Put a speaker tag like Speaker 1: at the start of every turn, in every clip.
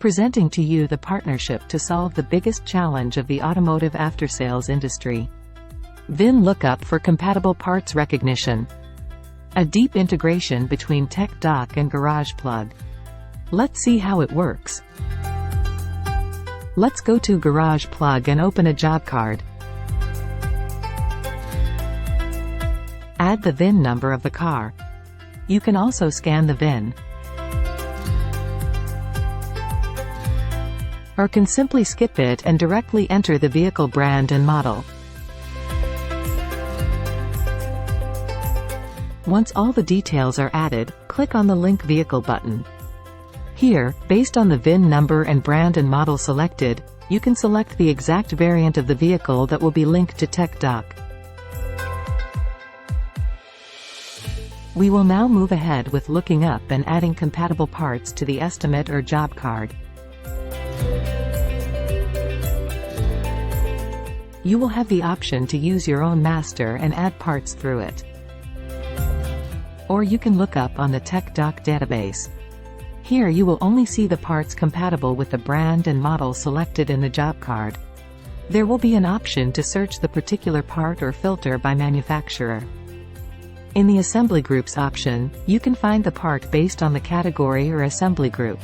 Speaker 1: presenting to you the partnership to solve the biggest challenge of the automotive aftersales industry. VIN lookup for compatible parts recognition. A deep integration between TecDoc and GaragePlug. Let's see how it works. Let's go to GaragePlug and open a job card. Add the VIN number of the car. You can also scan the VIN, or can simply skip it and directly enter the vehicle brand and model. Once all the details are added, click on the Link Vehicle button. Here, based on the VIN number and brand and model selected, you can select the exact variant of the vehicle that will be linked to TecDoc. We will now move ahead with looking up and adding compatible parts to the estimate or job card. You will have the option to use your own master and add parts through it. Or you can look up on the TecDoc database. Here you will only see the parts compatible with the brand and model selected in the job card. There will be an option to search the particular part or filter by manufacturer. In the Assembly Groups option, you can find the part based on the category or assembly group.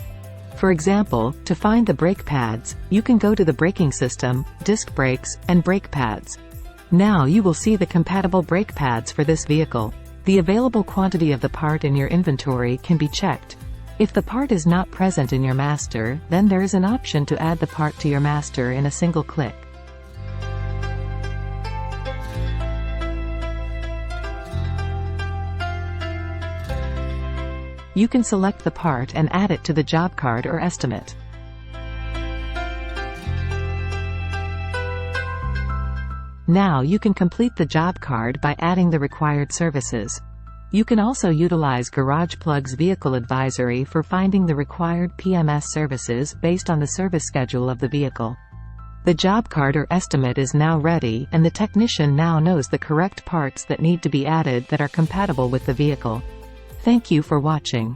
Speaker 1: For example, to find the brake pads, you can go to the braking system, disc brakes, and brake pads. Now you will see the compatible brake pads for this vehicle. The available quantity of the part in your inventory can be checked. If the part is not present in your master, then there is an option to add the part to your master in a single click. You can select the part and add it to the job card or estimate. Now you can complete the job card by adding the required services. You can also utilize GaragePlug's Vehicle Advisory for finding the required PMS services based on the service schedule of the vehicle. The job card or estimate is now ready, and the technician now knows the correct parts that need to be added that are compatible with the vehicle. Thank you for watching.